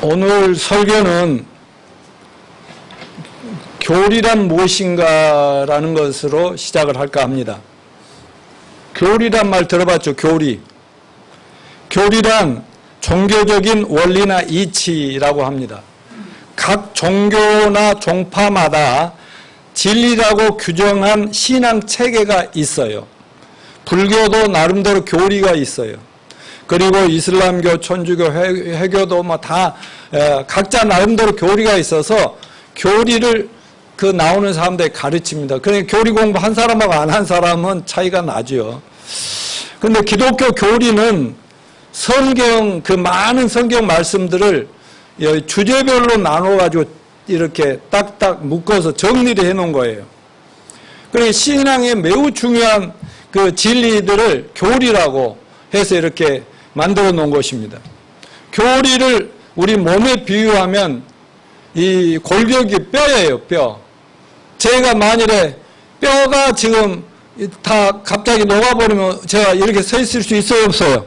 오늘 설교는 교리란 무엇인가라는 것으로 시작을 할까 합니다. 교리란 말 들어봤죠? 교리. 교리란 종교적인 원리나 이치라고 합니다. 각 종교나 종파마다 진리라고 규정한 신앙 체계가 있어요. 불교도 나름대로 교리가 있어요. 그리고 이슬람교, 천주교, 회교도 뭐 다 각자 나름대로 교리가 있어서 교리를 그 나오는 사람들이 가르칩니다. 그러니까 교리 공부 한 사람하고 안 한 사람은 차이가 나죠. 그런데 기독교 교리는 성경, 그 많은 성경 말씀들을 주제별로 나눠가지고 이렇게 딱딱 묶어서 정리를 해 놓은 거예요. 그러니까 신앙에 매우 중요한 그 진리들을 교리라고 해서 이렇게 만들어 놓은 것입니다. 교리를 우리 몸에 비유하면 이 골격이 뼈예요, 뼈. 제가 만일에 뼈가 지금 다 갑자기 녹아버리면 제가 이렇게 서 있을 수 있어요, 없어요?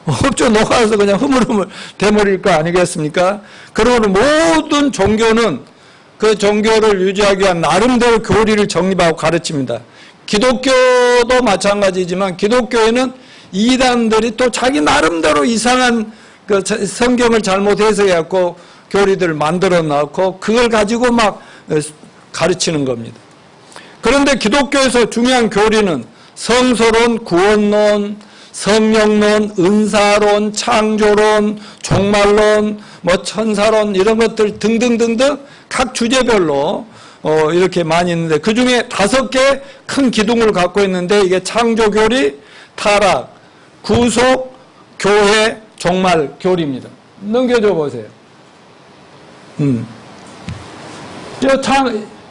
없죠. 녹아서 그냥 흐물흐물 돼버릴 거 아니겠습니까? 그러면 모든 종교는 그 종교를 유지하기 위한 나름대로 교리를 정립하고 가르칩니다. 기독교도 마찬가지지만 기독교에는 이단들이 또 자기 나름대로 이상한 그 성경을 잘못 해석해갖고 교리들을 만들어 놨고 그걸 가지고 막 가르치는 겁니다. 그런데 기독교에서 중요한 교리는 성서론, 구원론, 성령론, 은사론, 창조론, 종말론, 뭐 천사론 이런 것들 등등등등 각 주제별로 이렇게 많이 있는데 그 중에 5개 큰 기둥을 갖고 있는데 이게 창조교리, 타락, 구속, 교회, 종말 교리입니다. 넘겨줘 보세요.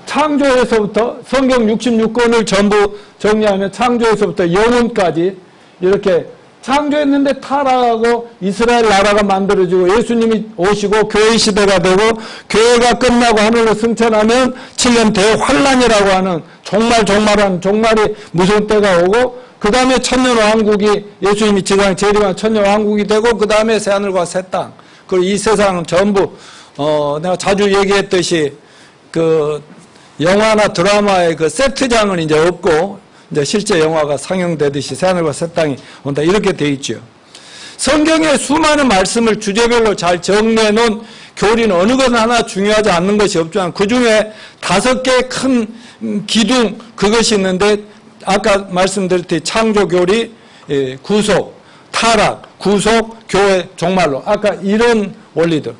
창조에서부터 성경 66권을 전부 정리하면 창조에서부터 영혼까지 이렇게 창조했는데 타락하고 이스라엘 나라가 만들어지고 예수님이 오시고 교회 시대가 되고 교회가 끝나고 하늘로 승천하면 7년 대환란이라고 하는 종말이 무서운 때가 오고 그 다음에 천년왕국이 예수님이 지상에 재림한 천년왕국이 되고 그 다음에 새하늘과 새 땅. 그리고 이 세상은 전부 내가 자주 얘기했듯이 그 영화나 드라마의 그 세트장은 이제 없고 이제 실제 영화가 상영되듯이 새하늘과 새 땅이 온다 이렇게 돼 있죠. 성경의 수많은 말씀을 주제별로 잘 정리해 놓은 교리는 어느 것 하나 중요하지 않는 것이 없지만 그 중에 5개 큰 기둥 그것이 있는데 아까 말씀드렸듯이 창조교리, 구속, 타락, 구속, 교회, 종말로 아까 이런 원리들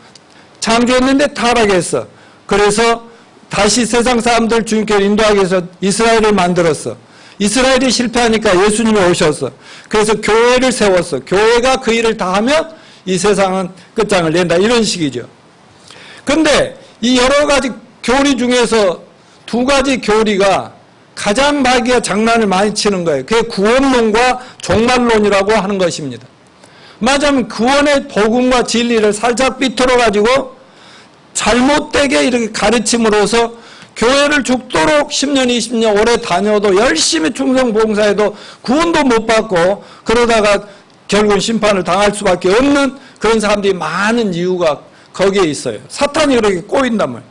창조했는데 타락했어. 그래서 다시 세상 사람들 주님께 인도하기 위해서 이스라엘을 만들었어. 이스라엘이 실패하니까 예수님이 오셨어. 그래서 교회를 세웠어. 교회가 그 일을 다 하면 이 세상은 끝장을 낸다. 이런 식이죠. 그런데 이 여러 가지 교리 중에서 2가지 교리가 가장 마귀가 장난을 많이 치는 거예요. 그게 구원론과 종말론이라고 하는 것입니다. 맞으면 구원의 복음과 진리를 살짝 삐뚤어가지고 잘못되게 이렇게 가르침으로써 교회를 죽도록 10년, 20년 오래 다녀도 열심히 충성 봉사해도 구원도 못 받고 그러다가 결국은 심판을 당할 수밖에 없는 그런 사람들이 많은 이유가 거기에 있어요. 사탄이 그렇게 꼬인단 말이에요.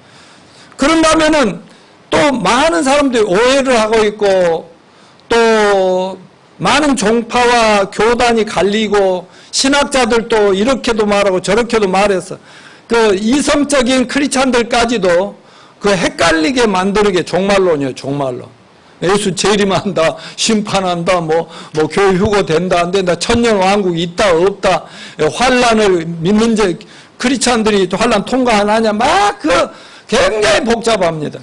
그런다면은 또 많은 사람들이 오해를 하고 있고 또 많은 종파와 교단이 갈리고 신학자들도 이렇게도 말하고 저렇게도 말해서 그 이성적인 크리스찬들까지도 그 헷갈리게 만들게 종말론이에요. 종말론. 예수 재림한다, 심판한다, 뭐 교회 휴거된다, 안 된다, 천년왕국이 있다, 없다, 환란을 믿는 크리스찬들이 또 환란 통과 안 하냐, 막 굉장히 복잡합니다.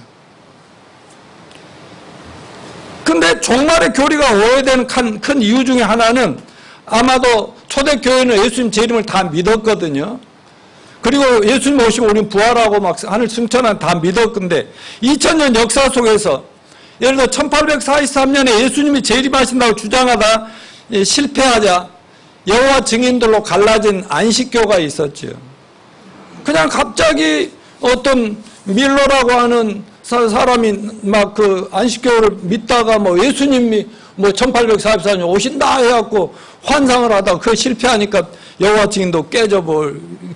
근데 종말의 교리가 오해되는 큰 이유 중에 하나는 아마도 초대교회는 예수님 재림을 다 믿었거든요. 그리고 예수님 오시면 우리는 부활하고 막 하늘 승천한 다 믿었건데 2000년 역사 속에서 예를 들어 1843년에 예수님이 재림하신다고 주장하다 실패하자 여호와 증인들로 갈라진 안식교가 있었죠. 그냥 갑자기 어떤 밀러라고 하는 사람이 막 그 안식교를 믿다가 뭐 예수님이 뭐 1844년 오신다 해갖고 환상을 하다가 그 실패하니까 여호와 증인도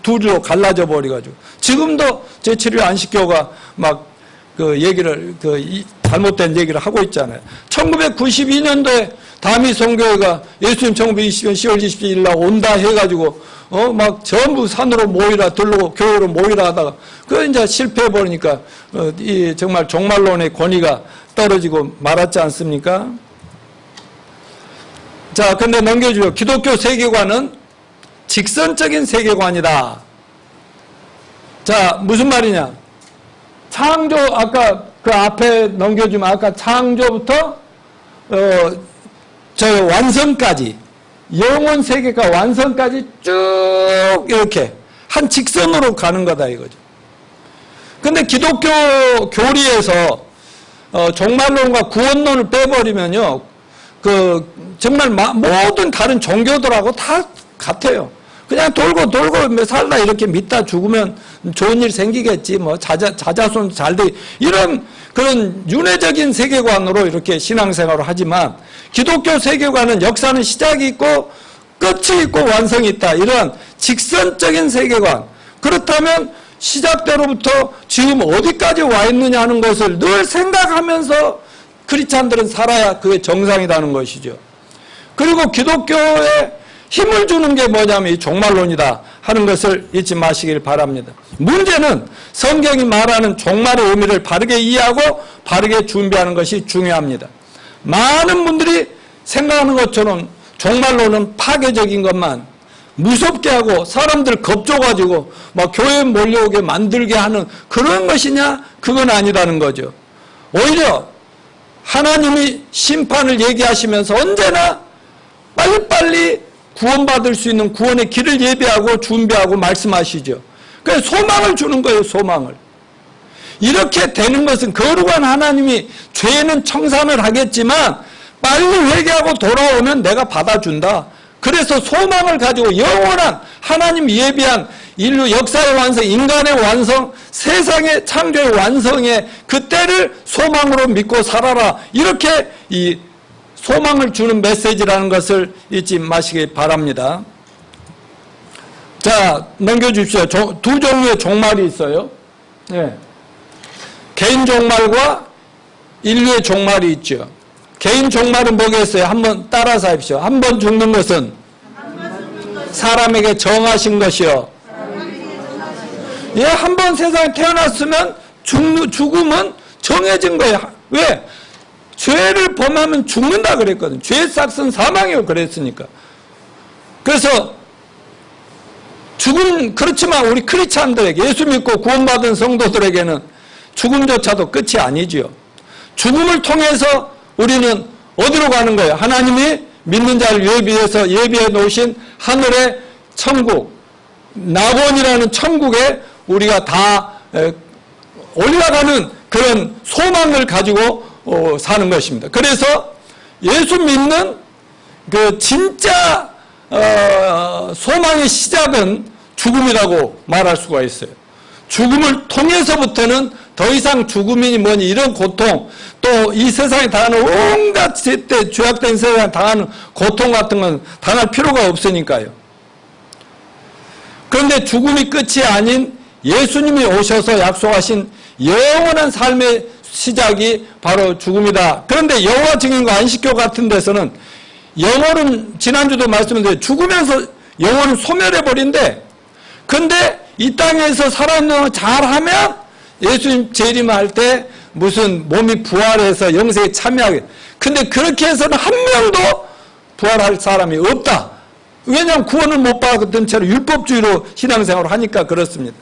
둘로 갈라져 버려가지고 지금도 제7일 안식교가 막 그 얘기를 잘못된 얘기를 하고 있잖아요. 1992년도에 다미 선교회가 예수님 1920년 10월 27일 날 온다 해가지고 막 전부 산으로 모이라 들로 교회로 모이라 하다가 그 이제 실패해 버리니까 이 정말 종말론의 권위가 떨어지고 말았지 않습니까? 자, 근데 넘겨주죠. 기독교 세계관은 직선적인 세계관이다. 자, 무슨 말이냐? 창조, 아까 그 앞에 넘겨주면 아까 창조부터 저 완성까지, 영원 세계가 완성까지 쭉 이렇게 한 직선으로 가는 거다 이거죠. 근데 기독교 교리에서 종말론과 구원론을 빼버리면요, 정말 모든 다른 종교들하고 다 같아요. 그냥 돌고 살다 이렇게 믿다 죽으면 좋은 일 생기겠지, 뭐 자자손 잘 돼, 이런 그런 윤회적인 세계관으로 이렇게 신앙생활을 하지만 기독교 세계관은 역사는 시작이 있고 끝이 있고 완성이 있다, 이런 직선적인 세계관. 그렇다면 시작대로부터 지금 어디까지 와 있느냐 하는 것을 늘 생각하면서 크리스찬들은 살아야 그게 정상이라는 것이죠. 그리고 기독교에 힘을 주는 게 뭐냐면 이 종말론이다 하는 것을 잊지 마시길 바랍니다. 문제는 성경이 말하는 종말의 의미를 바르게 이해하고 바르게 준비하는 것이 중요합니다. 많은 분들이 생각하는 것처럼 종말론은 파괴적인 것만 무섭게 하고 사람들 겁줘가지고 막 교회에 몰려오게 만들게 하는 그런 것이냐? 그건 아니라는 거죠. 오히려 하나님이 심판을 얘기하시면서 언제나 빨리빨리 구원받을 수 있는 구원의 길을 예비하고 준비하고 말씀하시죠. 그래서 소망을 주는 거예요, 소망을. 이렇게 되는 것은 거룩한 하나님이 죄는 청산을 하겠지만 빨리 회개하고 돌아오면 내가 받아준다. 그래서 소망을 가지고 영원한 하나님 예비한 인류 역사의 완성, 인간의 완성, 세상의 창조의 완성의 그때를 소망으로 믿고 살아라. 이렇게 이 소망을 주는 메시지라는 것을 잊지 마시기 바랍니다. 자, 넘겨주십시오. 두 종류의 종말이 있어요. 네. 개인 종말과 인류의 종말이 있죠. 개인 종말은 뭐겠어요? 한번 따라서 하십시오. 한 번 죽는 것은 사람에게 정하신 것이요. 예, 한 번 세상에 태어났으면 죽음은 정해진 거예요. 왜? 죄를 범하면 죽는다 그랬거든. 죄의 삭은 사망이요 그랬으니까. 그래서 죽음, 그렇지만 우리 크리스찬들에게, 예수 믿고 구원받은 성도들에게는 죽음조차도 끝이 아니지요. 죽음을 통해서 우리는 어디로 가는 거예요? 하나님이 믿는 자를 예비해 놓으신 하늘의 천국, 낙원이라는 천국에 우리가 다 올라가는 그런 소망을 가지고 사는 것입니다. 그래서 예수 믿는 그 진짜 소망의 시작은 죽음이라고 말할 수가 있어요. 죽음을 통해서부터는 더 이상 죽음이니 뭐니 이런 고통, 또 이 세상에 당하는 온갖 제때 죄악된 세상에 당하는 고통 같은 건 당할 필요가 없으니까요. 그런데 죽음이 끝이 아닌 예수님이 오셔서 약속하신 영원한 삶의 시작이 바로 죽음이다. 그런데 여호와 증인과 안식교 같은 데서는 영혼은, 지난주도 말씀드렸는데 죽으면서 영혼은 소멸해버린대. 근데 이 땅에서 살아있는 잘하면 예수님 재림할 때 무슨 몸이 부활해서 영생에 참여하게. 근데 그렇게 해서는 한 명도 부활할 사람이 없다. 왜냐하면 구원을 못 받았던 채로 율법주의로 신앙생활을 하니까 그렇습니다.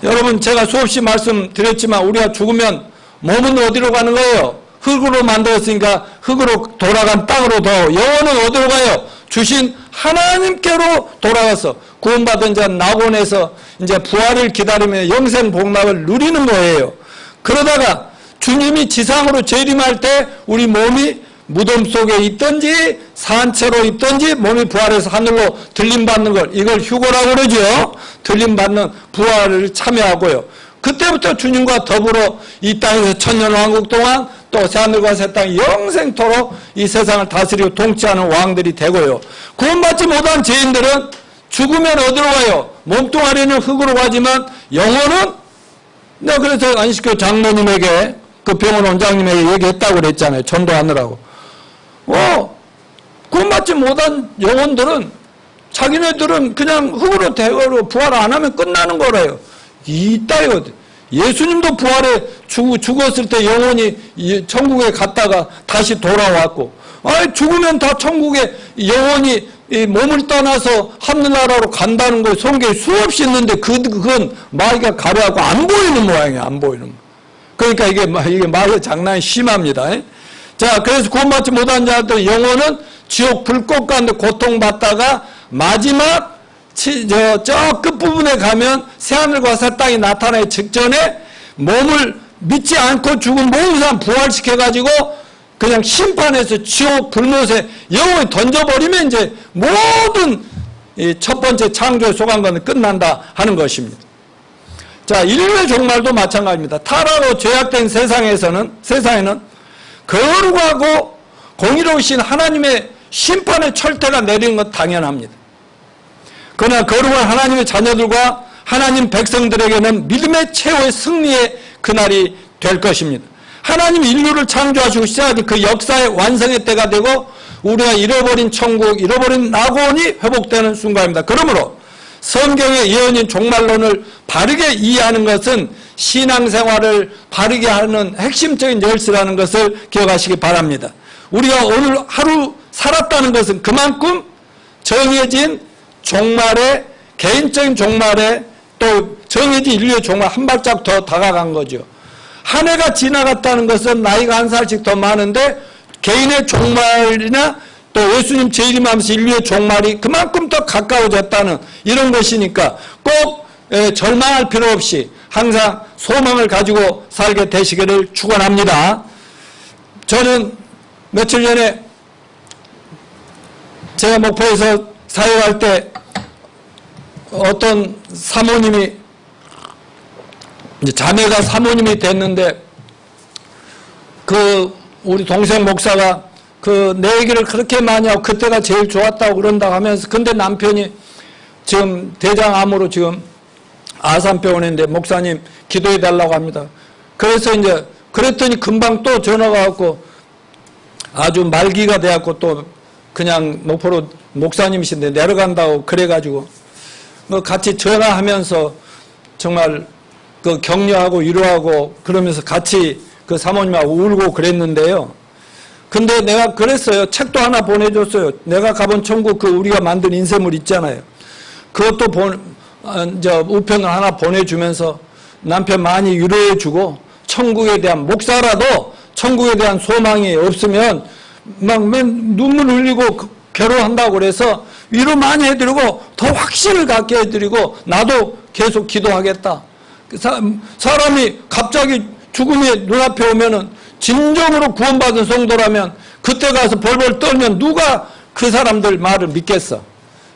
여러분, 제가 수없이 말씀드렸지만 우리가 죽으면 몸은 어디로 가는 거예요? 흙으로 만들었으니까 흙으로 돌아간 땅으로 더. 영혼은 어디로 가요? 주신 하나님께로 돌아가서 구원받은 자 낙원에서 이제 부활을 기다리며 영생 복락을 누리는 거예요. 그러다가 주님이 지상으로 재림할 때 우리 몸이 무덤 속에 있든지 산채로 있든지 몸이 부활해서 하늘로 들림받는 걸, 이걸 휴거라고 그러죠. 들림받는 부활을 참여하고요. 그때부터 주님과 더불어 이 땅에서 천년왕국 동안 또 새하늘과 새 땅이 영생토록 이 세상을 다스리고 통치하는 왕들이 되고요. 구원받지 못한 죄인들은 죽으면 어디로 가요? 몸뚱아리는 흙으로 가지만 영혼은, 내가 그래서 안식교 장로님에게, 그 병원 원장님에게 얘기했다고 그랬잖아요. 전도하느라고. 구원받지 못한 영혼들은 자기네들은 그냥 흙으로 대거로 부활 안 하면 끝나는 거래요. 이따요. 예수님도 부활에 죽었을 때 영혼이 천국에 갔다가 다시 돌아왔고, 죽으면 다 천국에 영혼이 몸을 떠나서 하늘나라로 간다는 거 성경에 수없이 있는데 그건 마귀가 가려하고 안 보이는 모양이에요. 안 보이는 모양. 그러니까 이게 마귀의 장난이 심합니다. 자, 그래서 구원받지 못한 자들 영혼은 지옥 불꽃 가운데 고통받다가 마지막 저 끝부분에 가면 새하늘과 새 땅이 나타나기 직전에 몸을 믿지 않고 죽은 모든 사람 부활시켜가지고 그냥 심판해서 지옥 불못에 영원히 던져버리면 이제 모든 첫 번째 창조에 속한 것은 끝난다 하는 것입니다. 자, 인류의 종말도 마찬가지입니다. 타락으로 죄악된 세상에는 거룩하고 공의로우신 하나님의 심판의 철퇴가 내리는 것 당연합니다. 그러나 거룩한 하나님의 자녀들과 하나님 백성들에게는 믿음의 최후의 승리의 그날이 될 것입니다. 하나님 인류를 창조하시고 시작하신 그 역사의 완성의 때가 되고 우리가 잃어버린 천국, 잃어버린 낙원이 회복되는 순간입니다. 그러므로 성경의 예언인 종말론을 바르게 이해하는 것은 신앙생활을 바르게 하는 핵심적인 열쇠라는 것을 기억하시기 바랍니다. 우리가 오늘 하루 살았다는 것은 그만큼 정해진 종말에, 개인적인 종말에 또 정해진 인류의 종말 한 발짝 더 다가간 거죠. 한 해가 지나갔다는 것은 나이가 한 살씩 더 많은데 개인의 종말이나 또 예수님 재림하면서 인류의 종말이 그만큼 더 가까워졌다는 이런 것이니까 꼭 절망할 필요 없이 항상 소망을 가지고 살게 되시기를 축원합니다. 저는 며칠 전에 제가 목포에서 사역할 때 어떤 사모님이 이제 자매가 사모님이 됐는데 그 우리 동생 목사가 그 내 얘기를 그렇게 많이 하고 그때가 제일 좋았다고 그런다고 하면서 근데 남편이 지금 대장암으로 지금 아산병원인데 목사님 기도해 달라고 합니다. 그래서 이제 그랬더니 금방 또 전화가 왔고 아주 말기가 돼갖고 또 그냥 목포로 목사님이신데 내려간다고 그래가지고 뭐 같이 전화하면서 정말 그 격려하고 위로하고 그러면서 같이 그 사모님하고 울고 그랬는데요. 근데 내가 그랬어요. 책도 하나 보내줬어요. 내가 가본 천국 그 우리가 만든 인쇄물 있잖아요. 그것도 이제 우편을 하나 보내주면서 남편 많이 위로해주고 천국에 대한 목사라도 천국에 대한 소망이 없으면 막 눈물 흘리고 괴로워한다고 그래서 위로 많이 해드리고 더 확신을 갖게 해드리고 나도 계속 기도하겠다. 사람이 갑자기 죽음이 눈앞에 오면은 진정으로 구원받은 성도라면 그때 가서 벌벌 떨면 누가 그 사람들 말을 믿겠어.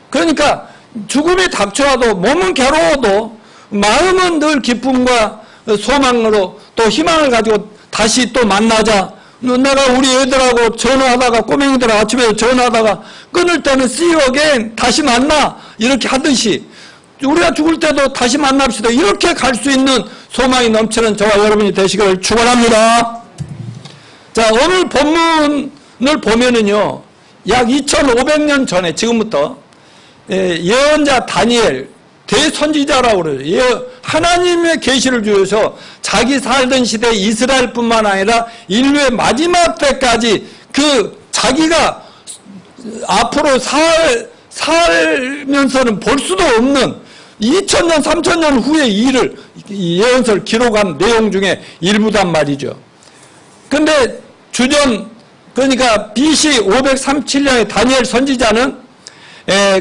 그러니까 죽음이 닥쳐와도 몸은 괴로워도 마음은 늘 기쁨과 소망으로 또 희망을 가지고 다시 또 만나자. 내가 우리 애들하고 전화하다가 꼬맹이들 아침에 전화하다가 끊을 때는 see you again 다시 만나 이렇게 하듯이 우리가 죽을 때도 다시 만납시다. 이렇게 갈 수 있는 소망이 넘치는 저와 여러분이 되시기를 축원합니다. 자, 오늘 본문을 보면은요, 약 2500년 전에 지금부터 예언자 다니엘 대선지자라고 그래요. 하나님의 계시를 주셔서 자기 살던 시대 이스라엘뿐만 아니라 인류의 마지막 때까지 그 자기가 앞으로 살면서는 볼 수도 없는 2000년, 3000년 후의 일을 예언서를 기록한 내용 중에 일부단 말이죠. 근데 그러니까 BC 537년에 다니엘 선지자는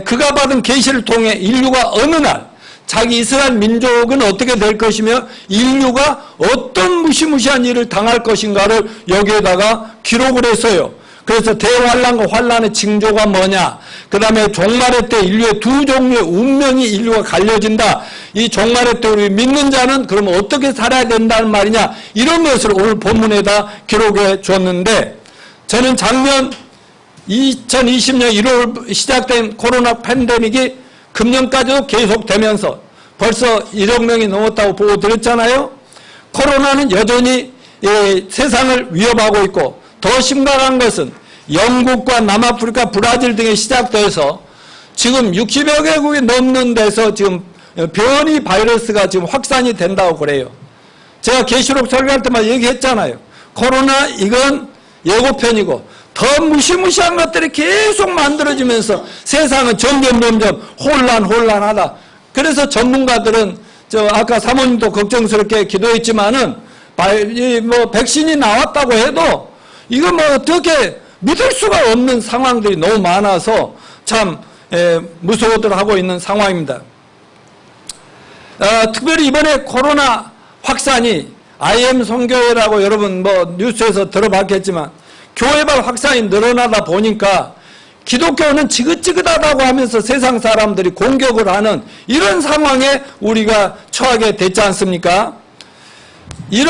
그가 받은 계시를 통해 인류가 어느 날 자기 이스라엘 민족은 어떻게 될 것이며 인류가 어떤 무시무시한 일을 당할 것인가를 여기에다가 기록을 했어요. 그래서 대환란과 환란의 징조가 뭐냐, 그 다음에 종말의 때 인류의 두 종류의 운명이 인류가 갈려진다, 이 종말의 때 우리 믿는 자는 그러면 어떻게 살아야 된다는 말이냐, 이런 것을 오늘 본문에다 기록해 줬는데, 저는 작년 2020년 1월 시작된 코로나 팬데믹이 금년까지도 계속되면서 벌써 1억 명이 넘었다고 보고 드렸잖아요. 코로나는 여전히 세상을 위협하고 있고, 더 심각한 것은 영국과 남아프리카, 브라질 등에 시작돼서 지금 60여 개국이 넘는 데서 지금 변이 바이러스가 지금 확산이 된다고 그래요. 제가 계시록 설교할 때만 얘기했잖아요. 코로나 이건 예고편이고 더 무시무시한 것들이 계속 만들어지면서 세상은 점점 혼란하다. 그래서 전문가들은 아까 사모님도 걱정스럽게 기도했지만은 백신이 나왔다고 해도 이거 어떻게 믿을 수가 없는 상황들이 너무 많아서 참 무서워들 하고 있는 상황입니다. 특별히 이번에 코로나 확산이 IM 선교회라고 여러분 뉴스에서 들어봤겠지만 교회발 확산이 늘어나다 보니까 기독교는 지긋지긋하다고 하면서 세상 사람들이 공격을 하는 이런 상황에 우리가 처하게 됐지 않습니까? 이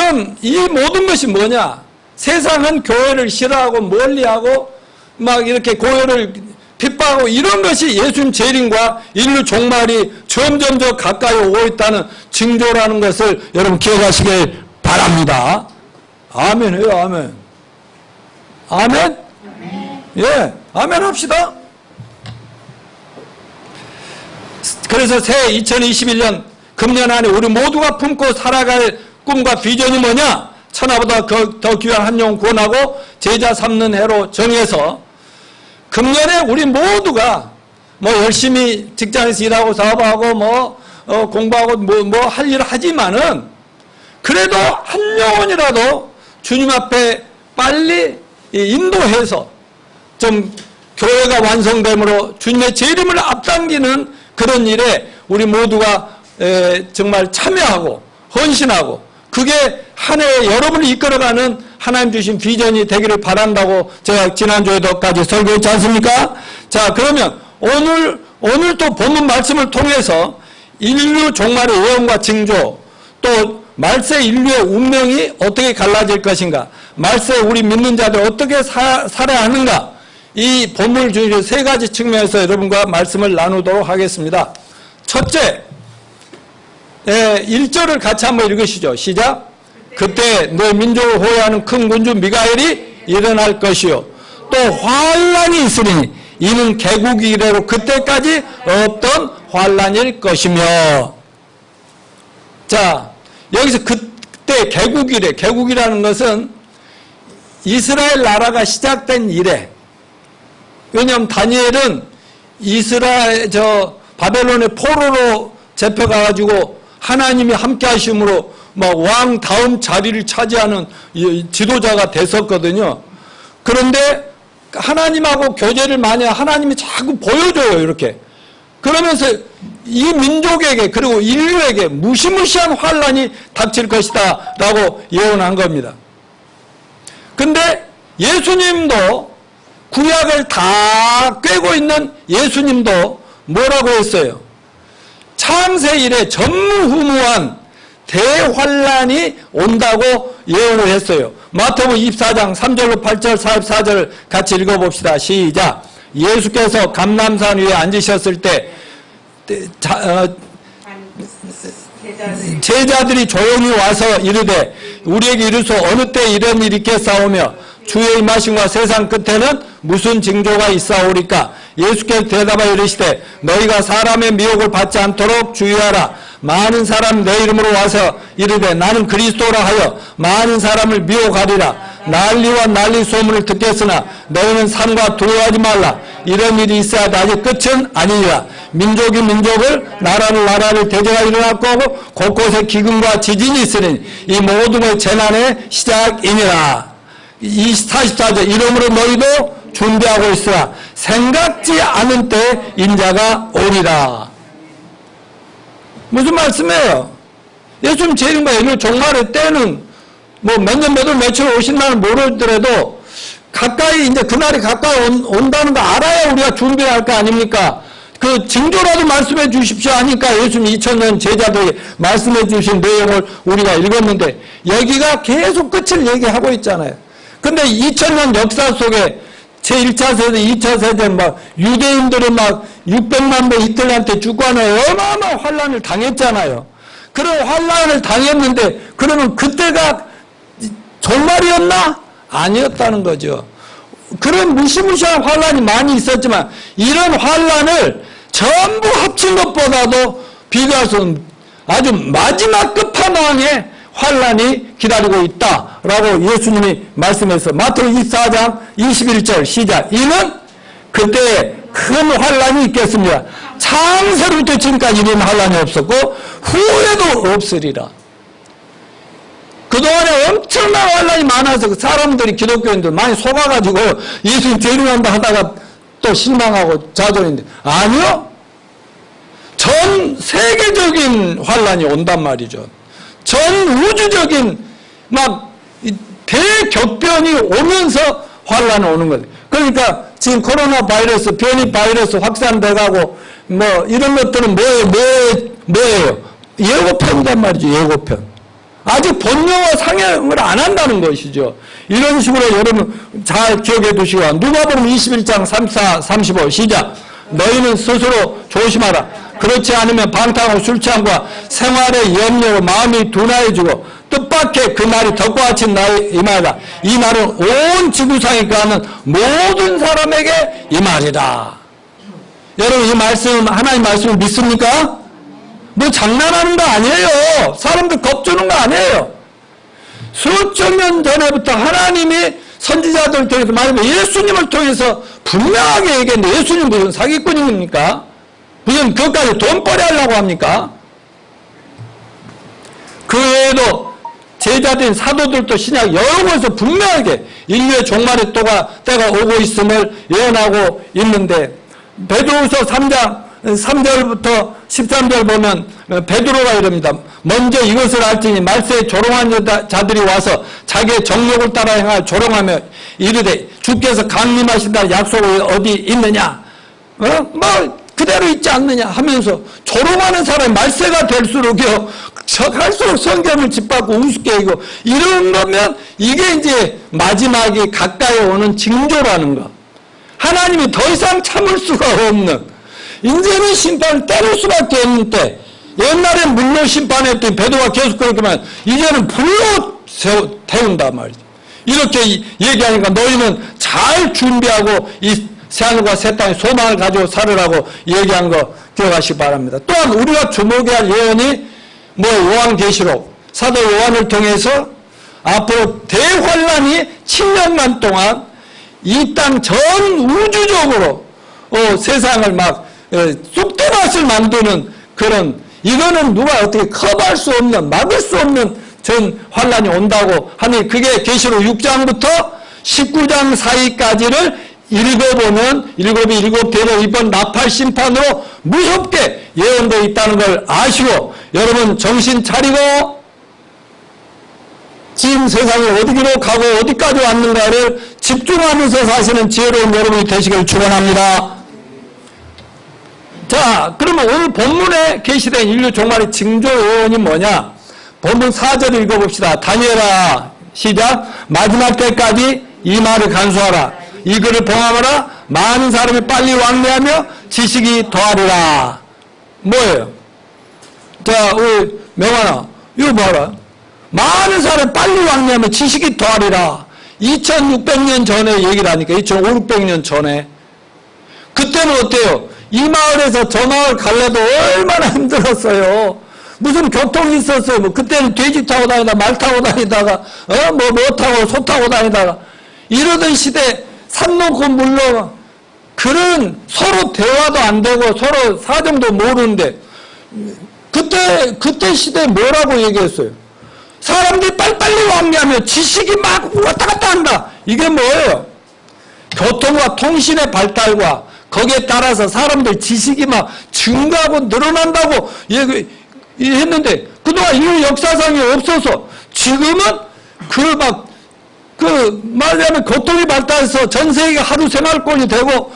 모든 것이 뭐냐? 세상은 교회를 싫어하고 멀리하고 막 이렇게 교회를 핍박하고 이런 것이 예수님 재림과 인류 종말이 점점 더 가까이 오고 있다는 징조라는 것을 여러분 기억하시길 바랍니다. 아멘해요, 아멘. 아멘? 예, 아멘 합시다. 그래서 새 2021년 금년 안에 우리 모두가 품고 살아갈 꿈과 비전이 뭐냐? 천하보다 더 귀한 한 영혼 구원하고 제자 삼는 해로 정해서 금년에 우리 모두가 열심히 직장에서 일하고 사업하고 공부하고 할 일 하지만은 그래도 한 영혼이라도 주님 앞에 빨리 인도해서 좀 교회가 완성됨으로 주님의 재림을 앞당기는 그런 일에 우리 모두가 정말 참여하고 헌신하고 그게 한 해 여러분을 이끌어가는 하나님 주신 비전이 되기를 바란다고 제가 지난주에도까지 설교했지 않습니까? 자, 그러면 오늘 또 본문 말씀을 통해서 인류 종말의 예언과 징조, 또 말세 인류의 운명이 어떻게 갈라질 것인가, 말세 우리 믿는 자들 어떻게 살아야 하는가, 이 본문을 주신 세 가지 측면에서 여러분과 말씀을 나누도록 하겠습니다. 첫째, 1절을 같이 한번 읽으시죠. 시작. 그때 내 민족을 호위하는 큰 군주 미가엘이 일어날 것이요 또 환란이 있으니 이는 개국이 이래로 그때까지 없던 환란일 것이며. 자, 여기서 그때 개국이래. 개국이라는 것은 이스라엘 나라가 시작된 이래. 왜냐하면 다니엘은 바벨론의 포로로 잡혀가가지고 하나님이 함께 하심으로 왕 다음 자리를 차지하는 지도자가 됐었거든요. 그런데 하나님하고 교제를 많이 하나님이 자꾸 보여줘요, 이렇게. 그러면서 이 민족에게 그리고 인류에게 무시무시한 환란이 닥칠 것이다 라고 예언한 겁니다. 근데 예수님도 구약을 다 꿰고 있는 예수님도 뭐라고 했어요? 창세 이래 전무후무한 대환란이 온다고 예언을 했어요. 마태복음 24장 3절로 8절 44절 같이 읽어봅시다. 시작. 예수께서 감람산 위에 앉으셨을 때 제자들이 조용히 와서 이르되 우리에게 이르소 어느 때 이런 일이 있겠사오며 주의 임하심과 세상 끝에는 무슨 징조가 있사오리까. 예수께서 대답하여 이르시되 너희가 사람의 미혹을 받지 않도록 주의하라. 많은 사람 내 이름으로 와서 이르되 나는 그리스도라 하여 많은 사람을 미혹하리라. 난리와 난리 소문을 듣겠으나 너희는 삼가 두려워하지 말라. 이런 일이 있어야 아직 끝은 아니니라. 민족이 민족을 나라는 나라를 대제가 일어날 거고 곳곳에 기근과 지진이 있으니 이 모든 것 재난의 시작이니라. 44절 이러므로 너희도 준비하고 있으라. 생각지 않은 때 인자가 오리라. 무슨 말씀이에요? 예수님 재림과 인류 종말의 때는 몇 년, 몇 월, 며칠 오신다는 모르더라도 가까이 이제 그날이 가까이 온다는 거 알아야 우리가 준비할 거 아닙니까? 그 징조라도 말씀해 주십시오 하니까 예수님 2000년 제자들이 말씀해 주신 내용을 우리가 읽었는데 여기가 계속 끝을 얘기하고 있잖아요. 근데 2000년 역사 속에 제1차 세대, 2차 세대 막 유대인들은 막 600만 명 히틀러한테 죽고 하는 어마어마한 환란을 당했잖아요. 그런 환란을 당했는데 그러면 그때가 종말이었나? 아니었다는 거죠. 그런 무시무시한 환란이 많이 있었지만 이런 환란을 전부 합친 것보다도 비교할 수 없는 아주 마지막 끝판왕의 환란이 기다리고 있다라고 예수님이 말씀해서 마태복음 24장 21절 시작. 이는 그때 큰 환란이 있겠습니다. 창세로부터 지금까지 이런 환란이 없었고 후에도 없으리라. 그동안에 엄청난 환란이 많아서 사람들이 기독교인들 많이 속아가지고 예수님 재림한다 하다가 또 실망하고 좌절인데 아니요. 전 세계적인 환란이 온단 말이죠. 전 우주적인 막 대격변이 오면서 환란이 오는 거예요. 그러니까 지금 코로나 바이러스, 변이 바이러스 확산돼가고 뭐 이런 것들은 뭐예요? 예고편이란 말이죠. 예고편. 아직 본영어 상영을 안 한다는 것이죠. 이런 식으로 여러분 잘 기억해 두시고 누가복음 21장 34, 35 시작. 너희는 스스로 조심하라. 그렇지 않으면 방탕하고 술 취함과 생활의 염려로 마음이 둔하여지고 뜻밖의 그 날이 덕과 같이 임하리라. 이 날은 온 지구상에 거하는 모든 사람에게 임하리라. 여러분 이 말씀 하나님 말씀을 믿습니까? 뭐 장난하는 거 아니에요. 사람들 겁주는 거 아니에요. 수천 년 전에부터 하나님이 선지자들을 통해서 말하면 예수님을 통해서 분명하게 얘기했는데 예수님 무슨 사기꾼입니까? 무슨 그것까지 돈벌이 하려고 합니까? 그 외에도 제자된 사도들도 신약 여러 곳에서 분명하게 인류의 종말의 때가 오고 있음을 예언하고 있는데 베드로후서 3장 3절부터 13절 보면 베드로가 이럽니다. 먼저 이것을 알지니 말세에 조롱한 자들이 와서 자기의 정욕을 따라 행하여 조롱하며 이르되 주께서 강림하신다는 약속이 어디 있느냐? 뭐 그대로 있지 않느냐 하면서 조롱하는 사람이 말세가 될수록요 갈수록 성경을 짓밟고 우습게 여기고 이런 거면 이게 이제 마지막이 가까이 오는 징조라는 거. 하나님이 더 이상 참을 수가 없는 이제는 심판을 때릴 수밖에 없는 때 옛날엔 물로 심판했더니 베드로가 계속 그렇게만 이제는 불로 태운단 말이죠. 이렇게 얘기하니까 너희는 잘 준비하고 이 새하늘과 새 땅의 소망을 가지고 살으라고 얘기한 거 기억하시기 바랍니다. 또한 우리가 주목해야 할 예언이 뭐 요한계시록 사도 요한을 통해서 앞으로 대환란이 7년간 동안 이 땅 전 우주적으로 세상을 막 쑥대밭을 만드는 그런 이거는 누가 어떻게 커버할 수 없는 막을 수 없는 전 환란이 온다고 하니 그게 계시록 6장부터 19장 사이까지를 읽어보면 일곱이 일곱 대로 이번 나팔 심판으로 무섭게 예언되어 있다는 걸 아시고 여러분 정신 차리고 지금 세상이 어디로 가고 어디까지 왔는가를 집중하면서 사시는 지혜로운 여러분이 되시길 축원합니다. 자, 그러면 오늘 본문에 게시된 인류 종말의 징조 예언이 뭐냐? 본문 4절 읽어봅시다. 다니엘아 시작. 마지막 때까지 이 말을 간수하라. 이 글을 봉함하라. 많은 사람이 빨리 왕래하며 지식이 더하리라. 뭐예요? 자, 우리 명환아 이거 봐라. 많은 사람이 빨리 왕래하며 지식이 더하리라. 2600년 전에 얘기를 하니까 2500년 전에 그때는 어때요? 이 마을에서 저 마을 갈래도 얼마나 힘들었어요. 무슨 교통이 있었어요. 뭐 그때는 돼지 타고 다니다가 말 타고 다니다가 뭐 타고 소 타고 다니다가 이러던 시대 산 놓고 물러 그런 서로 대화도 안 되고 서로 사정도 모르는데 그때 시대에 뭐라고 얘기했어요? 사람들이 빨리빨리 왕래하며 지식이 막 왔다 갔다 한다. 이게 뭐예요? 교통과 통신의 발달과 거기에 따라서 사람들 지식이 막 증가하고 늘어난다고 얘기했는데 그동안 인류 역사상에 없어서 지금은 말하자면 교통이 발달해서 전 세계가 하루 생활권이 되고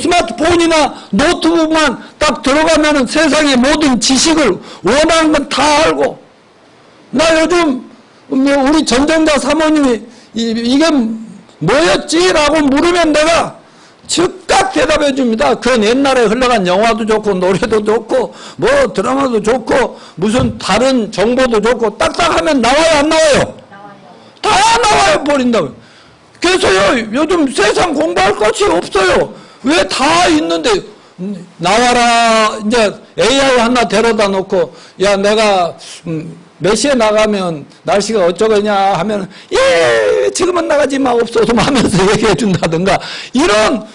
스마트폰이나 노트북만 딱 들어가면은 세상의 모든 지식을 원하는 건 다 알고, 나 요즘 우리 전정자 사모님이 이게 뭐였지? 라고 물으면 내가 즉각 대답해 줍니다. 그건 옛날에 흘러간 영화도 좋고 노래도 좋고 뭐 드라마도 좋고 무슨 다른 정보도 좋고 딱딱하면 나와요, 안 나와요? 다 나와요, 버린다고요. 그래서요, 요즘 세상 공부할 것이 없어요. 왜 다 있는데, 나와라, 이제 AI 하나 데려다 놓고, 야, 내가, 몇 시에 나가면 날씨가 어쩌겠냐 하면, 예, 지금은 나가지 마, 없어도 하면서 얘기해 준다든가, 이런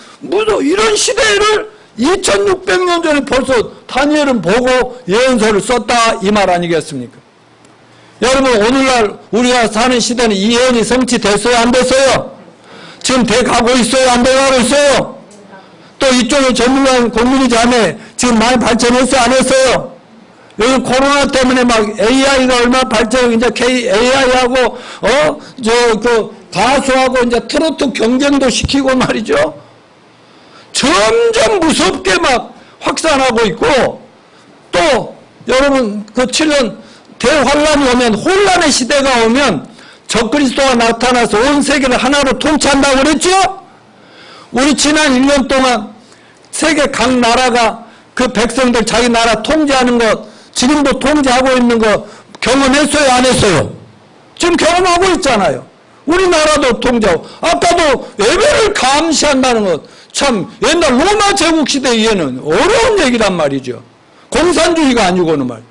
시대를 2600년 전에 벌써 다니엘은 보고 예언서를 썼다, 이 말 아니겠습니까? 여러분, 오늘날 우리가 사는 시대는 이 예언이 성취됐어요, 안 됐어요? 지금 돼가고 있어요, 안 돼가고 있어요? 또 이쪽에 전문가 공민이 자매 지금 많이 발전했어요, 안 했어요? 요즘 코로나 때문에 막 AI가 얼마나 발전, 이제 AI하고, 가수하고 이제 트로트 경쟁도 시키고 말이죠. 점점 무섭게 막 확산하고 있고, 또 여러분, 그 7년 대환란이 오면, 혼란의 시대가 오면 적그리스도가 나타나서 온 세계를 하나로 통치한다고 그랬죠? 우리 지난 1년 동안 세계 각 나라가 그 백성들 자기 나라 통제하는 것, 지금도 통제하고 있는 거 경험했어요, 안 했어요? 지금 경험하고 있잖아요. 우리나라도 통제하고. 아까도 예배를 감시한다는 것, 참 옛날 로마 제국 시대에는 어려운 얘기란 말이죠. 공산주의가 아니고는 말.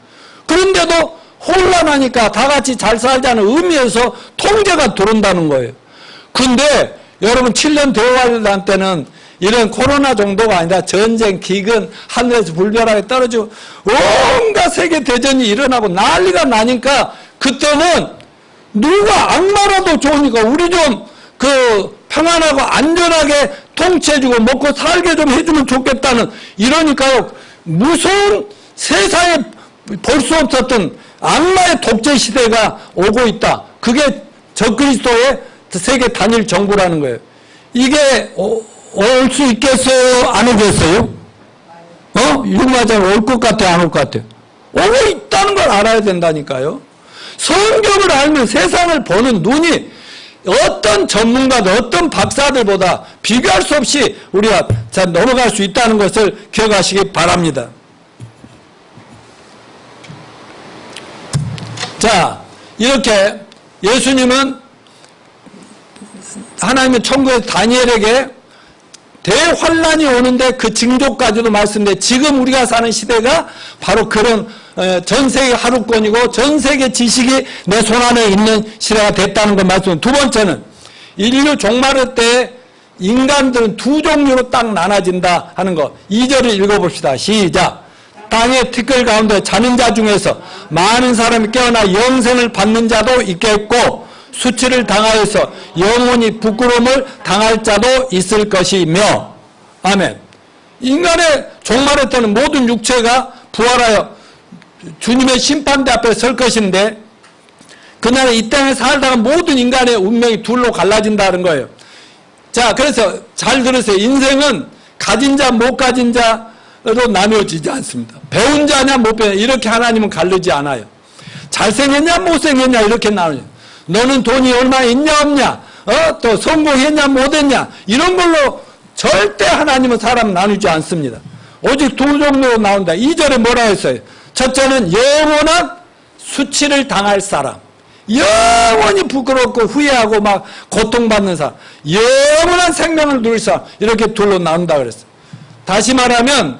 그런데도 혼란하니까 다 같이 잘 살자는 의미에서 통제가 들어온다는 거예요. 근데 여러분 7년 대환란 때는 이런 코로나 정도가 아니라 전쟁, 기근, 하늘에서 불벼락이 떨어지고 온갖 세계 대전이 일어나고 난리가 나니까 그때는 누가 악마라도 좋으니까 우리 좀 평안하고 안전하게 통치해주고 먹고 살게 좀 해주면 좋겠다는, 이러니까요, 무서운 세상에 볼 수 없었던 악마의 독재 시대가 오고 있다. 그게 적그리스도의 세계 단일 정부라는 거예요. 이게 올 수 있겠어요? 안 오겠어요? 육마자로 올 것 같아요? 안 올 것 같아요? 오고 있다는 걸 알아야 된다니까요. 성경을 알면 세상을 보는 눈이 어떤 전문가들, 어떤 박사들보다 비교할 수 없이 우리가 잘 넘어갈 수 있다는 것을 기억하시기 바랍니다. 자, 이렇게 예수님은 하나님의 천국에서 다니엘에게 대환란이 오는데 그 징조까지도 말씀드렸는데, 지금 우리가 사는 시대가 바로 그런 전 세계 하루권이고 전 세계 지식이 내 손안에 있는 시대가 됐다는 것 말씀. 두 번째는 인류 종말의 때 인간들은 두 종류로 딱 나눠진다 하는 것. 2절을 읽어봅시다. 시작. 땅의 티끌 가운데 자는 자 중에서 많은 사람이 깨어나 영생을 받는 자도 있겠고, 수치를 당하여서 영원히 부끄러움을 당할 자도 있을 것이며. 아멘. 인간의 종말의 때는 모든 육체가 부활하여 주님의 심판대 앞에 설 것인데, 그날 이 땅에 살다가 모든 인간의 운명이 둘로 갈라진다는 거예요. 자, 그래서 잘 들으세요. 인생은 가진 자, 못 가진 자로 나누어지지 않습니다. 배운 자냐, 못 배운 자, 이렇게 하나님은 가르지 않아요. 잘생겼냐, 못생겼냐, 이렇게 나누어요. 너는 돈이 얼마 있냐, 없냐, 또 성공했냐, 못했냐, 이런 걸로 절대 하나님은 사람 나누지 않습니다. 오직 두 종류로 나온다. 2절에 뭐라 했어요? 첫째는 영원한 수치를 당할 사람, 영원히 부끄럽고 후회하고 막 고통받는 사람, 영원한 생명을 누릴 사람, 이렇게 둘로 나눈다 그랬어요. 다시 말하면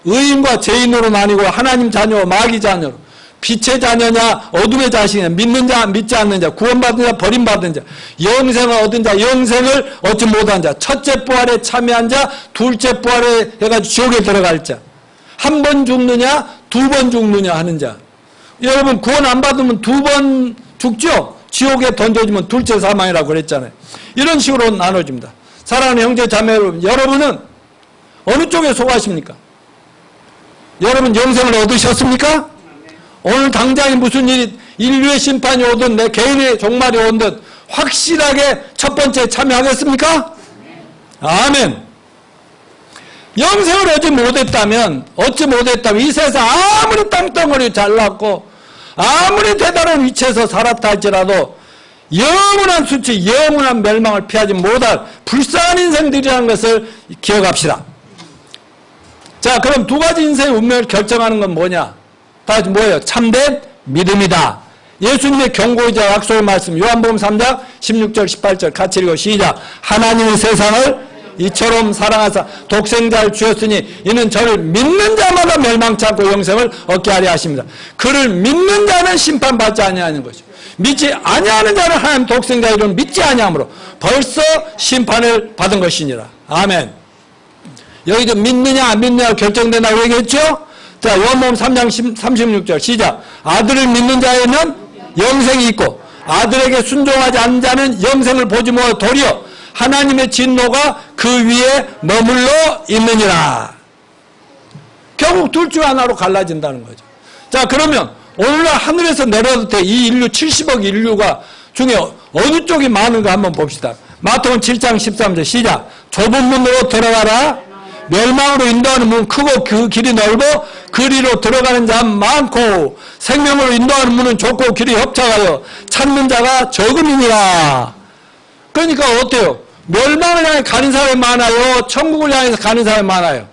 의인과 죄인으로 나뉘고 하나님 자녀와 마귀 자녀로, 빛의 자녀냐 어둠의 자식이냐, 믿는 자 믿지 않는 자, 구원받은 자 버림받은 자, 영생을 얻은 자 영생을 얻지 못한 자, 첫째 부활에 참여한 자, 둘째 부활에 해가지고 지옥에 들어갈 자, 한 번 죽느냐 두 번 죽느냐 하는 자. 여러분 구원 안 받으면 두 번 죽죠. 지옥에 던져지면 둘째 사망이라고 그랬잖아요. 이런 식으로 나눠집니다. 사랑하는 형제 자매 여러분, 여러분은 어느 쪽에 속하십니까? 여러분 영생을 얻으셨습니까? 오늘 당장에 무슨 일이, 인류의 심판이 오든 내 개인의 종말이 오든 확실하게 첫 번째 참여하겠습니까? 아멘. 영생을 어찌 못했다면 이 세상 아무리 땅덩어리 잘났고 아무리 대단한 위치에서 살았다 할지라도 영원한 수치, 영원한 멸망을 피하지 못할 불쌍한 인생들이라는 것을 기억합시다. 자, 그럼 두 가지 인생의 운명을 결정하는 건 뭐냐? 다 같이 뭐예요? 참된 믿음이다. 예수님의 경고이자 약속의 말씀, 요한복음 3장 16절 18절 같이 읽어 시작. 하나님의 세상을 이처럼 사랑하사 독생자를 주었으니 이는 저를 믿는 자마다 멸망치 않고 영생을 얻게 하려 하십니다. 그를 믿는 자는 심판받지 아니하는 것이죠. 믿지 아니하는 자는 하나님 독생자 이름을 믿지 아니함으로 벌써 심판을 받은 것이니라. 아멘. 여기도 믿느냐 안 믿느냐 결정된다고 얘기했죠. 자, 요한복음 3장 36절 시작. 아들을 믿는 자에는 영생이 있고 아들에게 순종하지 않는 자는 영생을 보지 못하고 도리어 하나님의 진노가 그 위에 머물러 있느니라. 결국 둘 중 하나로 갈라진다는 거죠. 자, 그러면 오늘날 하늘에서 내려도 돼. 이 인류 70억 인류가 중에 어느 쪽이 많은가 한번 봅시다. 마태복음 7장 13절 시작. 좁은 문으로 들어가라. 멸망으로 인도하는 문 크고 그 길이 넓어 그리로 들어가는 자 많고 생명으로 인도하는 문은 좁고 길이 협착하여 찾는 자가 적음이니라. 그러니까 어때요? 멸망을 향해 가는 사람이 많아요? 천국을 향해서 가는 사람이 많아요?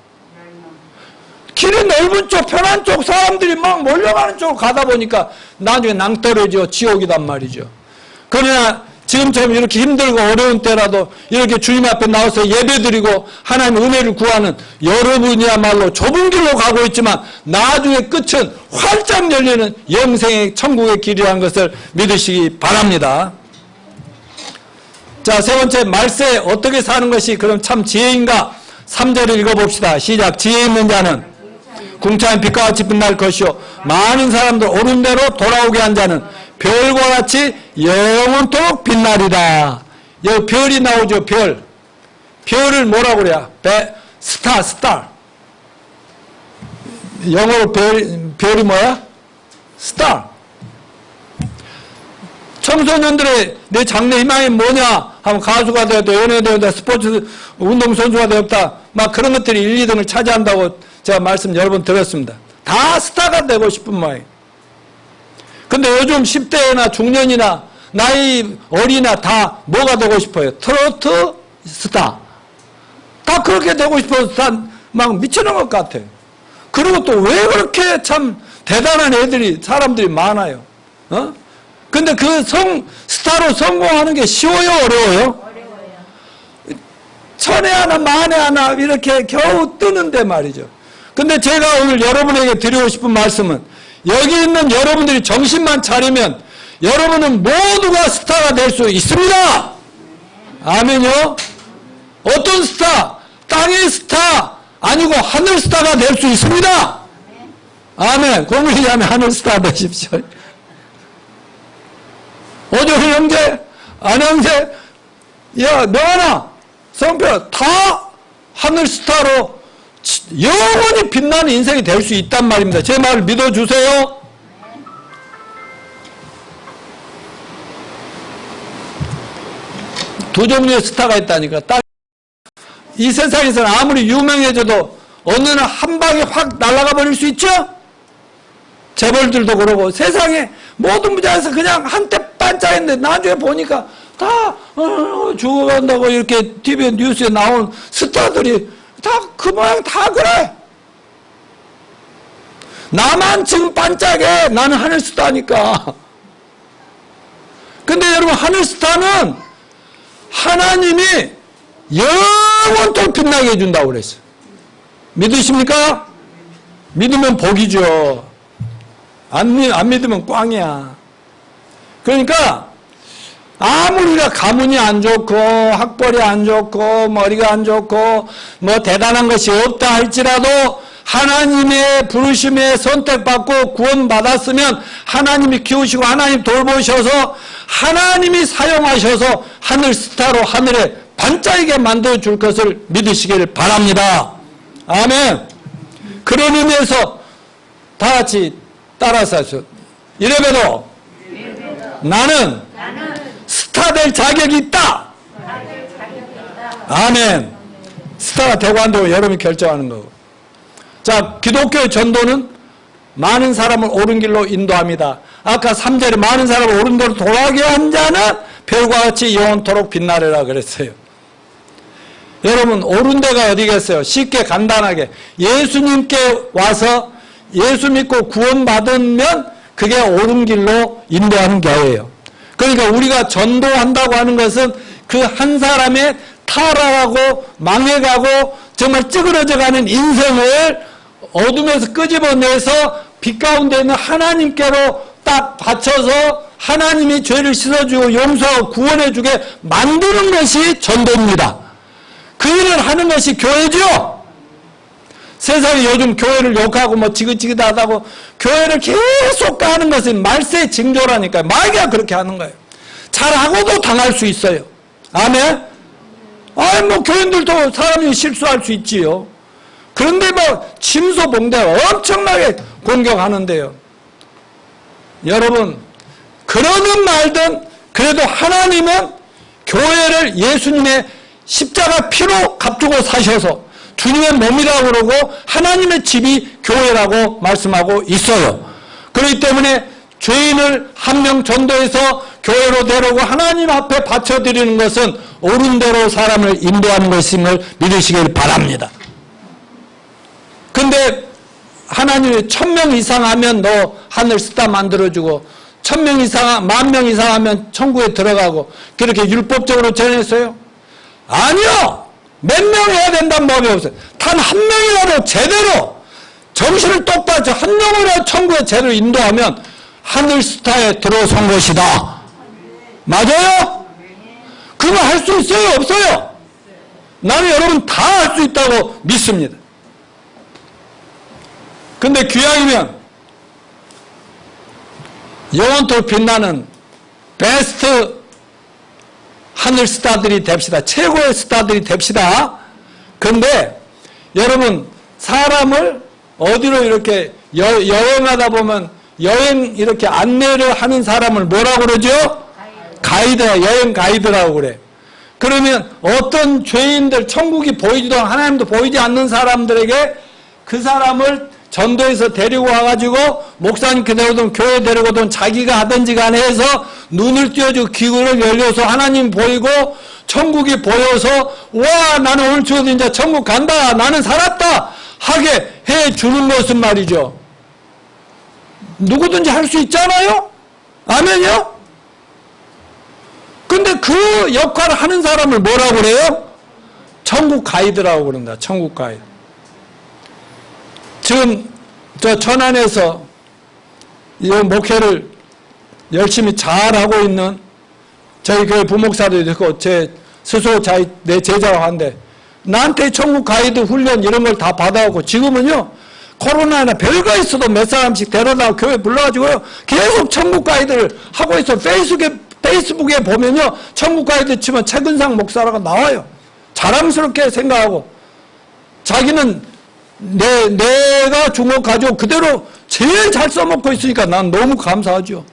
길이 넓은 쪽, 편한 쪽 사람들이 막 몰려가는 쪽으로 가다 보니까 나중에 낭떠러지요, 지옥이단 말이죠. 그러나 지금처럼 이렇게 힘들고 어려운 때라도 이렇게 주님 앞에 나와서 예배드리고 하나님 은혜를 구하는 여러분이야말로 좁은 길로 가고 있지만 나중에 끝은 활짝 열리는 영생의 천국의 길이라는 것을 믿으시기 바랍니다. 자, 세 번째, 말세 어떻게 사는 것이 그럼 참 지혜인가? 3절을 읽어봅시다. 시작. 지혜 있는 자는 궁창의 빛과 같이 빛날 것이요 많은 사람들 옳은 대로 돌아오게 한 자는 별과 같이 영원토록 빛나리다. 여기 별이 나오죠. 별을 뭐라고 그래요? 스타. 영어로 별이 뭐야? 스타. 청소년들의 내 장래 희망이 뭐냐 하면 가수가 되었다, 연예가 되었다, 스포츠 운동선수가 되었다, 막 그런 것들이 1, 2등을 차지한다고 제가 말씀 여러 번 드렸습니다. 다 스타가 되고 싶은 모양이에요. 근데 요즘 10대나 중년이나 나이 어리나 다 뭐가 되고 싶어요? 트로트 스타. 다 그렇게 되고 싶어서 다 막 미치는 것 같아요. 그리고 또 왜 그렇게 참 대단한 사람들이 많아요? 근데 그 스타로 성공하는 게 쉬워요, 어려워요? 어려워요. 천에 하나, 만에 하나 이렇게 겨우 뜨는데 말이죠. 근데 제가 오늘 여러분에게 드리고 싶은 말씀은 여기 있는 여러분들이 정신만 차리면 여러분은 모두가 스타가 될 수 있습니다. 아멘요? 어떤 스타? 땅의 스타 아니고 하늘 스타가 될 수 있습니다. 아멘. 공부하지 않으면 하늘 스타 되십시오. 오정훈 형제, 안 형제, 야, 명하나, 성표, 다 하늘 스타로 영원히 빛나는 인생이 될 수 있단 말입니다. 제 말을 믿어주세요. 두 종류의 스타가 있다니까. 이 세상에서는 아무리 유명해져도 어느 날 한 방에 확 날아가 버릴 수 있죠? 재벌들도 그러고 세상에 모든 분야에서 그냥 한때 반짝했는데 나중에 보니까 다 죽어간다고 이렇게 TV 뉴스에 나온 스타들이 다 그 모양 다 그래. 나만 지금 반짝해. 나는 하늘 스타니까. 근데 여러분 하늘 스타는 하나님이 영원토록 빛나게 해준다고 그랬어요. 믿으십니까? 믿으면 복이죠. 안 믿으면 꽝이야. 그러니까 아무리 우리가 가문이 안 좋고 학벌이 안 좋고 머리가 안 좋고 뭐 대단한 것이 없다 할지라도 하나님의 부르심에 선택받고 구원받았으면 하나님이 키우시고 하나님 돌보셔서 하나님이 사용하셔서 하늘 스타로 하늘에 반짝이게 만들어줄 것을 믿으시기를 바랍니다. 아멘. 그런 의미에서 다 같이 따라서 하죠. 이래봬도 나는 스타 될 자격이 있다. 아멘. 스타가 되고 안 되고 여러분이 결정하는 거고. 자, 기독교의 전도는 많은 사람을 옳은 길로 인도합니다. 아까 3절에 많은 사람을 옳은 길로 돌아가게 한 자는 별과 같이 영원토록 빛나리라 그랬어요. 여러분, 옳은 데가 어디겠어요? 쉽게 간단하게 예수님께 와서 예수 믿고 구원받으면 그게 옳은 길로 인도하는 교회예요. 그러니까 우리가 전도한다고 하는 것은 그 한 사람의 타락하고 망해가고 정말 찌그러져가는 인생을 어둠에서 끄집어내서 빛 가운데 있는 하나님께로 딱 받쳐서 하나님이 죄를 씻어주고 용서하고 구원해주게 만드는 것이 전도입니다. 그 일을 하는 것이 교회죠. 세상이 요즘 교회를 욕하고 뭐 지긋지긋하다고 교회를 계속 까는 것은 말세의 징조라니까요. 마귀가 그렇게 하는 거예요. 잘하고도 당할 수 있어요. 아멘? 아니 뭐 교인들도 사람이 실수할 수 있지요. 그런데 뭐 침소봉대 엄청나게 공격하는데요. 여러분, 그러든 말든 그래도 하나님은 교회를 예수님의 십자가 피로 값주고 사셔서 주님의 몸이라고 그러고 하나님의 집이 교회라고 말씀하고 있어요. 그렇기 때문에 죄인을 한 명 전도해서 교회로 데려오고 하나님 앞에 바쳐드리는 것은 옳은 대로 사람을 인도하는 것임을 믿으시길 바랍니다. 근데 하나님이 1000명 이상 하면 너 하늘 스타 만들어주고 1000명 이상, 10,000명 이상 하면 천국에 들어가고 그렇게 율법적으로 전했어요? 아니요! 몇 명 해야 된다는 법이 없어요. 단 한 명이라도 제대로 정신을 똑바로 한 명이라도 천국에 제대로 인도하면 하늘 스타에 들어선 것이다. 맞아요? 그거 할 수 있어요? 없어요? 나는 여러분 다 할 수 있다고 믿습니다. 근데 귀하이면 영원토록 빛나는 베스트 하늘 스타들이 됩시다. 최고의 스타들이 됩시다. 그런데 여러분 사람을 어디로 이렇게 여행하다 보면 여행 이렇게 안내를 하는 사람을 뭐라고 그러죠? 가이드, 여행 가이드라고 그래. 그러면 어떤 죄인들, 천국이 보이지도 하나님도 보이지 않는 사람들에게 그 사람을 전도해서 데리고 와가지고 목사님께 데려오든 교회 데리고든 자기가 하든지 간에 해서 눈을 띄워주고 귀를 열려서 하나님 보이고 천국이 보여서 와 나는 오늘 죽어도 이제 천국 간다 나는 살았다 하게 해주는 것은 말이죠. 누구든지 할 수 있잖아요? 아멘이요? 근데 그 역할을 하는 사람을 뭐라고 그래요? 천국 가이드라고 그런다. 천국 가이드. 지금 저 천안에서 이 목회를 열심히 잘하고 있는 저희 교회 부목사도 있고 제 스스로 내 제자라고 하는데 나한테 천국 가이드 훈련 이런 걸 다 받아오고 지금은요 코로나나 별거 있어도 몇 사람씩 데려다가 교회 불러가지고요 계속 천국 가이드를 하고 있어. 페이스북에 보면요 천국 가이드 치면 최근상 목사라고 나와요. 자랑스럽게 생각하고 자기는 내가 준 것 가지고 그대로 제일 잘 써먹고 있으니까 난 너무 감사하죠.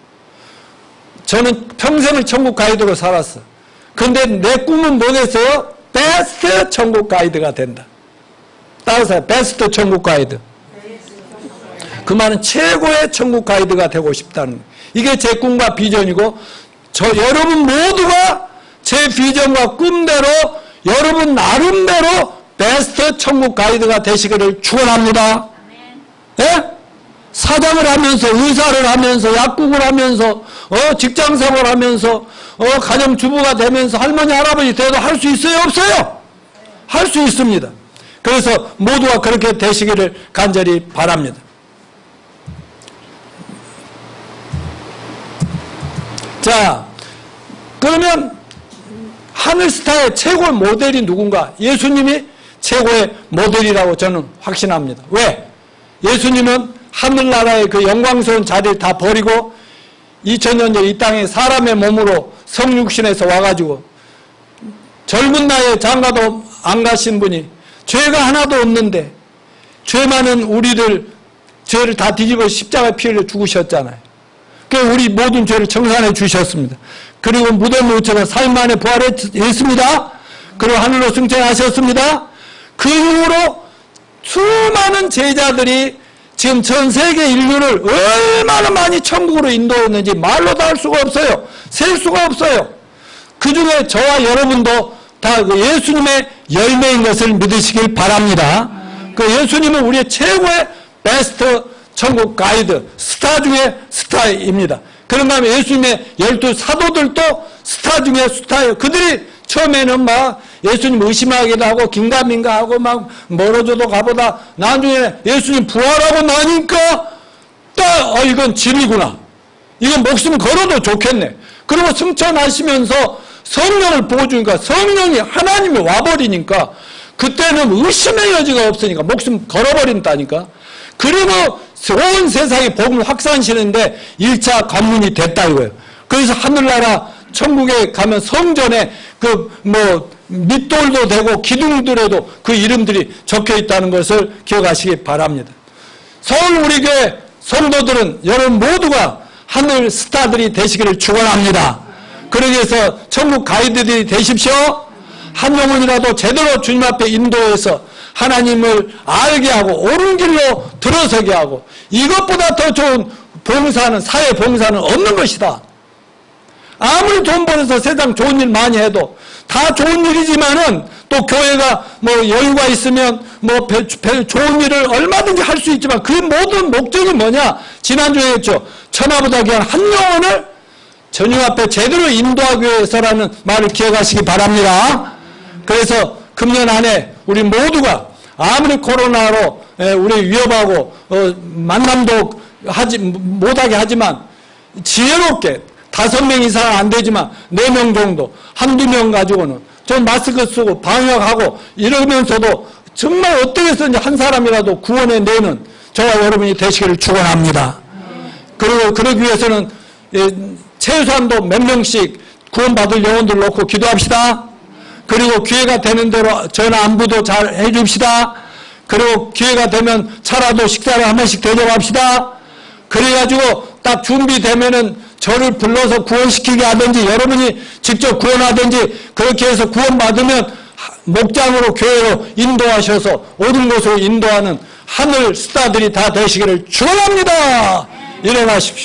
저는 평생을 천국 가이드로 살았어. 그런데 내 꿈은 뭐겠어요? 베스트 천국 가이드가 된다. 따라서 베스트 천국 가이드. 그 말은 최고의 천국 가이드가 되고 싶다는 거예요. 이게 제 꿈과 비전이고 여러분 모두가 제 비전과 꿈대로 여러분 나름대로 베스트 천국 가이드가 되시기를 축원합니다. 예? 사장을 하면서 의사를 하면서 약국을 하면서 직장생활을 하면서 가정주부가 되면서 할머니 할아버지 돼도 할 수 있어요? 없어요? 할 수 있습니다. 그래서 모두가 그렇게 되시기를 간절히 바랍니다. 자, 그러면 하늘스타의 최고의 모델이 누군가? 예수님이 최고의 모델이라고 저는 확신합니다. 왜? 예수님은 하늘나라의 그 영광스러운 자리를 다 버리고 2000년 전 이 땅에 사람의 몸으로 성육신에서 와가지고 젊은 나이에 장가도 안 가신 분이 죄가 하나도 없는데 죄 많은 우리들 죄를 다 뒤집어 십자가에 피 흘려 죽으셨잖아요. 그래서 우리 모든 죄를 청산해 주셨습니다. 그리고 무덤에 묻혀서 4일 만에 부활했습니다. 그리고 하늘로 승천하셨습니다. 그 이후로 수많은 제자들이 지금 전 세계 인류를 얼마나 많이 천국으로 인도했는지 말로도 할 수가 없어요. 셀 수가 없어요. 그 중에 저와 여러분도 다 그 예수님의 열매인 것을 믿으시길 바랍니다. 그 예수님은 우리의 최고의 베스트 천국 가이드, 스타 중에 스타입니다. 그런가 하면 예수님의 12 사도들도 스타 중에 스타예요. 그들이 처음에는 막 예수님 의심하기도 하고 긴가민가 하고 막 멀어져도 가보다 나중에 예수님 부활하고 나니까 딱 이건 진리구나. 이건 목숨 걸어도 좋겠네. 그리고 승천하시면서 성령을 보여주니까 성령이 하나님이 와버리니까 그때는 의심의 여지가 없으니까 목숨 걸어버린다니까. 그리고 온 세상에 복음을 확산시키는데 1차 관문이 됐다 이거예요. 그래서 하늘나라 천국에 가면 성전에 밑돌도 되고 기둥들에도 그 이름들이 적혀 있다는 것을 기억하시기 바랍니다. 서울 우리 교회 성도들은 여러분 모두가 하늘 스타들이 되시기를 축원합니다. 그러기 위해서 천국 가이드들이 되십시오. 한 영혼이라도 제대로 주님 앞에 인도해서 하나님을 알게 하고 옳은 길로 들어서게 하고 이것보다 더 좋은 봉사는 사회 봉사는 없는 것이다. 아무리 돈 벌어서 세상 좋은 일 많이 해도 다 좋은 일이지만은 또 교회가 여유가 있으면 좋은 일을 얼마든지 할 수 있지만 그 모든 목적이 뭐냐? 지난주에 했죠. 천하보다 귀한 한 영혼을 주님 앞에 제대로 인도하기 위해서라는 말을 기억하시기 바랍니다. 그래서 금년 안에 우리 모두가 아무리 코로나로 우리 위협하고 만남도 못하게 하지만 지혜롭게 5명 이상 안 되지만 4명 정도 한두 명 가지고는 좀 마스크 쓰고 방역하고 이러면서도 정말 어떻게 해서든지 한 사람이라도 구원해 내는 저와 여러분이 되시기를 축원합니다. 그리고 그러기 위해서는 최소한도 몇 명씩 구원받을 영혼들 놓고 기도합시다. 그리고 기회가 되는 대로 전화 안부도 잘 해줍시다. 그리고 기회가 되면 차라도 식사를 한 번씩 대접합시다. 그래가지고 딱 준비되면은 저를 불러서 구원시키게 하든지 여러분이 직접 구원하든지 그렇게 해서 구원받으면 목장으로 교회로 인도하셔서 옳은 곳으로 인도하는 하늘 스타들이 다 되시기를 축원합니다. 일어나십시오.